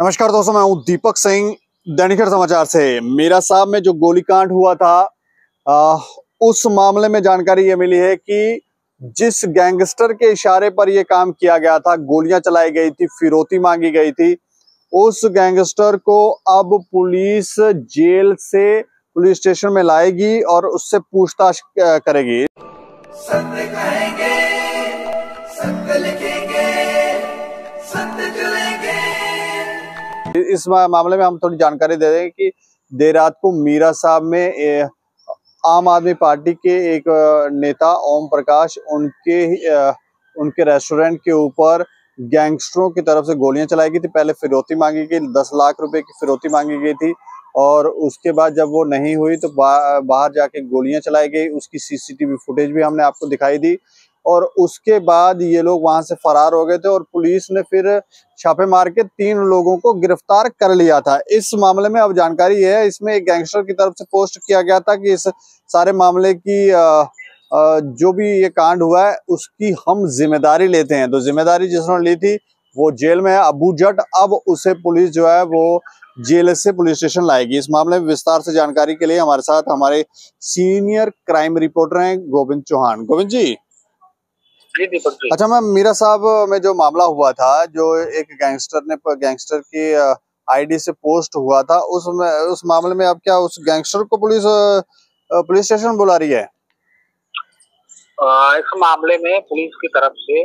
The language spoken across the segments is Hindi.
नमस्कार दोस्तों, मैं हूं दीपक सिंह दैनिक समाचार से। मीरा साहब में जो गोलीकांड हुआ था उस मामले में जानकारी ये मिली है कि जिस गैंगस्टर के इशारे पर यह काम किया गया था, गोलियां चलाई गई थी, फिरौती मांगी गई थी, उस गैंगस्टर को अब पुलिस जेल से पुलिस स्टेशन में लाएगी और उससे पूछताछ करेगी। सत्य कहेंगे, सत्य लिखेंगे, सत्य चलेंगे। इस मामले में हम थोड़ी जानकारी दे दें कि देर रात को मीरा साहब में आम आदमी पार्टी के एक नेता ओम प्रकाश उनके रेस्टोरेंट के ऊपर गैंगस्टरों की तरफ से गोलियां चलाई गई थी। पहले फिरौती मांगी गई, 10 लाख रुपए की फिरौती मांगी गई थी और उसके बाद जब वो नहीं हुई तो बाहर जाके गोलियां चलाई गई। उसकी सीसीटीवी फुटेज भी हमने आपको दिखाई दी और उसके बाद ये लोग वहां से फरार हो गए थे और पुलिस ने फिर छापे मार के 3 लोगों को गिरफ्तार कर लिया था। इस मामले में अब जानकारी है, इसमें एक गैंगस्टर की तरफ से पोस्ट किया गया था कि इस सारे मामले की जो भी ये कांड हुआ है उसकी हम जिम्मेदारी लेते हैं। तो जिम्मेदारी जिसने ली थी वो जेल में है, अबू जट। अब उसे पुलिस जो है वो जेल से पुलिस स्टेशन लाएगी। इस मामले में विस्तार से जानकारी के लिए हमारे साथ हमारे सीनियर क्राइम रिपोर्टर हैं गोविंद चौहान। गोविंद जी, दीपक जी। अच्छा मैम, मीरा साहब में जो मामला हुआ था, जो एक गैंगस्टर की आईडी से पोस्ट हुआ था, उस मामले में अब क्या उस गैंगस्टर को पुलिस स्टेशन बुला रही है? इस मामले में पुलिस की तरफ से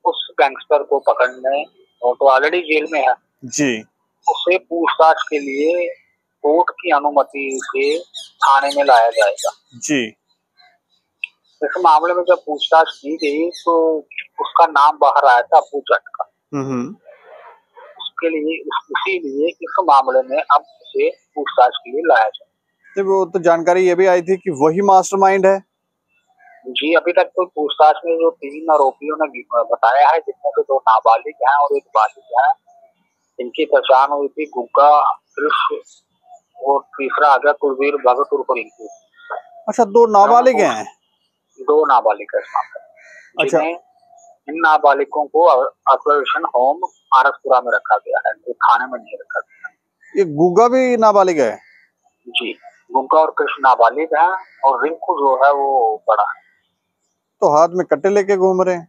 उस गैंगस्टर को पकड़ने, वो तो ऑलरेडी जेल में है जी, उसे पूछताछ के लिए कोर्ट की अनुमति से थाने में लाया जाएगा जी। इस मामले में जब पूछताछ की गई तो उसका नाम बाहर आया था अबू जट का। उसके लिए उसी लिए इस मामले में अब उसे पूछताछ के लिए लाया जाए। तो वो तो जानकारी ये भी आई थी कि वही मास्टरमाइंड है। जी, अभी तक तो पूछताछ में जो 3 आरोपियों ने बताया है, जिसमें से 2 नाबालिग हैं और 1 बालिग है। इनकी पहचान हुई थी गुग्गा, कृष्ण और तीसरा आ गया कुलवीर भगत उर्फ रिंकू। अच्छा, 2 नाबालिग हैं? 2 नाबालिग है इस मामले। अच्छा, इन नाबालिगों को ऑब्जर्वेशन होम आरसपुरा में रखा गया है, तो थाने में नहीं रखा गया। ये गुग्गा भी नाबालिग है? जी, गुग्गा और कृष्ण नाबालिग है और रिंकू जो है वो बड़ा है। तो हाथ में कट्टे लेके घूम रहे हैं?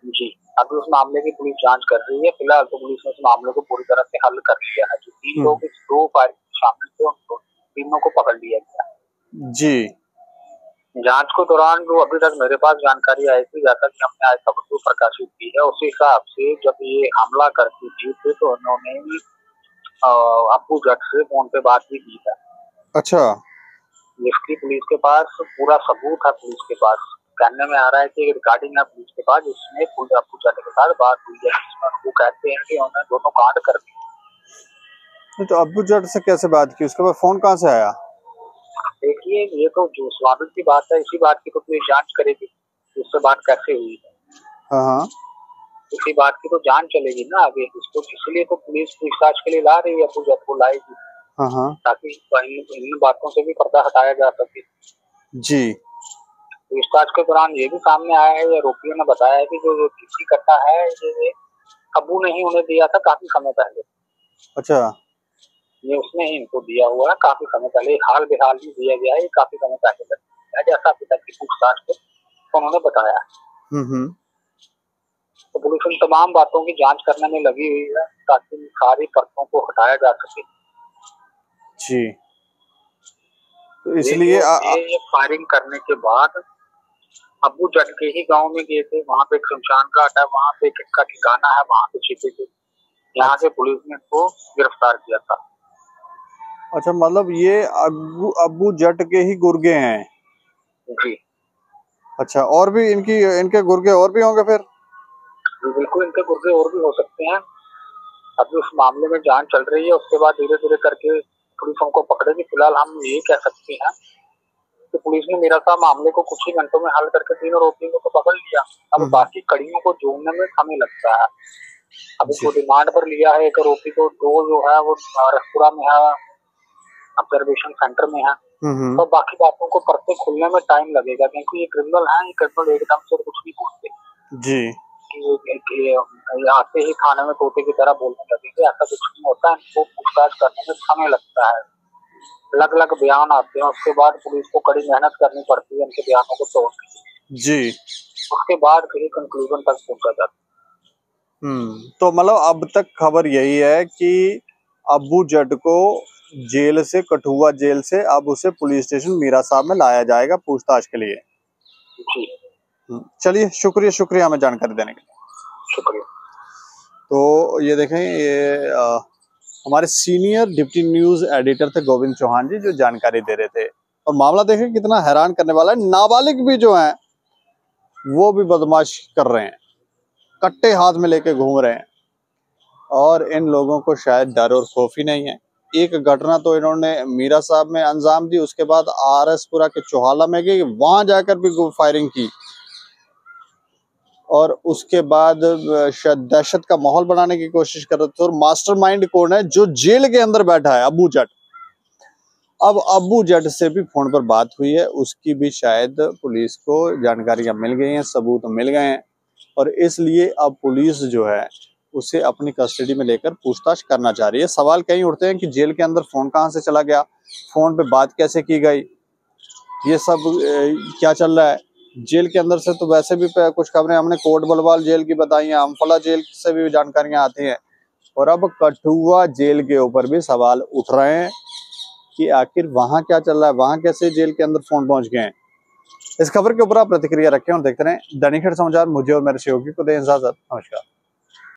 जी, अभी उस मामले की पुलिस जांच कर रही है। फिलहाल तो पुलिस ने इस मामले को पूरी तरह से हल कर लिया है। जो 3 लोग इस 2 फायरिंग शामिल थे, उनको तीनों को पकड़ लिया गया। जी। जांच के दौरान जो अभी तक मेरे पास जानकारी आई थी, जैसा कि हमने आज खबर को प्रकाशित की है, उसी हिसाब से जब ये हमला करती थी तो उन्होंने अबू जट से फोन पे बात भी की है। अच्छा, जिसकी पुलिस के पास पूरा सबूत है। पुलिस के पास कहने में आ रहा है कि रिकॉर्डिंग है पुलिस के पास, जिसमें अबू जट के साथ बात हुई है। वो कहते हैं कि उन्होंने दोनों कांड कर दिए। तो अबू जट से कैसे बात की? उसके बाद फोन कहाँ से आया? देखिए, ये तो जो स्वाभाविक की बात है, इसी बात की तो पुलिस जांच करेगी, उससे बात कैसे हुई है। हाँ, इसी बात की तो जांच चलेगी ना आगे। इसको इसलिए तो पुलिस पूछताछ के लिए ला रही है, अबू जट को लाएगी, हाँ, ताकि इन बातों से भी पर्दा हटाया जा सके। जी। पूछताछ के दौरान ये भी सामने आया है, आरोपियों ने बताया है कि जो तीसरी कट्टा है ये अबू ने ही उन्हें दिया था काफी समय पहले। अच्छा, ये उसने ही इनको दिया हुआ है काफी समय पहले, हाल बेहाल ही दिया गया है, ये काफी समय पहले है, जैसा अभी तक की पूछताछ में उन्होंने बताया। तो पुलिस इन तमाम बातों की जांच करने में लगी हुई है ताकि सारी परतों को हटाया जा सके। जी। तो इसलिए ये फायरिंग करने के बाद अबू जट के ही गांव में गए थे। वहां पे एक शमशान घाट है, वहां पे एक का ठिकाना है, वहां पे छिपे थे। यहाँ से पुलिस ने इनको गिरफ्तार किया था। अच्छा, मतलब ये अबू जट के ही गुर्गे हैं? जी, अच्छा, और भी इनके गुर्गे और भी होंगे फिर? बिल्कुल, इनके गुर्गे और भी हो सकते हैं। अभी उस मामले में जांच चल रही है, उसके बाद धीरे धीरे करके पुलिस उनको पकड़ेगी। फिलहाल हम ये कह सकते हैं कि पुलिस ने मेरा सा मामले को कुछ ही घंटों में हल करके 3 आरोपियों को पकड़ लिया। अब बाकी कड़ियों को जोड़ने में समय लगता है। अब इसको रिमांड पर लिया है एक आरोपी को, 2 जो है वो रसपुरा में है, ऑब्जर्वेशन सेंटर में है। तो बाकी बातों को परते खुलने में टाइम लगेगा, क्योंकि ये क्रिमिनल है, ये क्रिमिनल एकदम से कुछ नहीं बोलते। जी। कि आते ही थाने में तोते की तरह बोलने लगेंगे, ऐसा कुछ नहीं होता है। इनको पूछताछ करने में समय लगता है, अलग अलग बयान आते हैं, उसके बाद पुलिस को कड़ी मेहनत करनी पड़ती है इनके बयानों को तोड़ने जी। उसके बाद कहीं कंक्लूजन तक पहुंचा जाता है। तो मतलब अब तक खबर यही है कि अब्बू जट को जेल से, कठुआ जेल से अब उसे पुलिस स्टेशन मीरा साहब में लाया जाएगा पूछताछ के लिए। जी चलिए, शुक्रिया हमें जानकारी देने के लिए। शुक्रिया। तो ये देखें, ये हमारे सीनियर डिप्टी न्यूज एडिटर थे गोविंद चौहान जी, जो जानकारी दे रहे थे। और मामला देखें कितना हैरान करने वाला है। नाबालिग भी जो हैं वो भी बदमाशी कर रहे हैं, कट्टे हाथ में लेके घूम रहे हैं, और इन लोगों को शायद डर और खौफ ही नहीं है। एक घटना तो इन्होंने मीरा साहब में अंजाम दी, उसके बाद आरएसपुरा के चौहाला में गई, वहां जाकर भी फायरिंग की, और उसके बाद शायद दहशत का माहौल बनाने की कोशिश कर रहे थे। और मास्टरमाइंड कौन है? जो जेल के अंदर बैठा है, अब्बू जट। अब अब्बू जट से भी फोन पर बात हुई है, उसकी भी शायद पुलिस को जानकारियां मिल गई हैं, सबूत मिल गए हैं, और इसलिए अब पुलिस जो है उसे अपनी कस्टडी में लेकर पूछताछ करना चाह रही है। सवाल कई उठते हैं कि जेल के अंदर फोन कहां से चला गया, फोन पे बात कैसे की गई, ये सब क्या चल रहा है। जेल के अंदर से तो वैसे भी कुछ खबरें हमने कोट बलवाल जेल की बताई हैं, अम्फला जेल से भी जानकारियां आती हैं, और अब कठुआ जेल के ऊपर भी सवाल उठ रहे हैं कि आखिर वहां क्या चल रहा है, वहां कैसे जेल के अंदर फोन पहुंच गए हैं। इस खबर के ऊपर आप प्रतिक्रिया रखें और देखते रहें दैनिक समाचार। मुझे और मेरे सहयोगी को दें इजाजत। नमस्कार।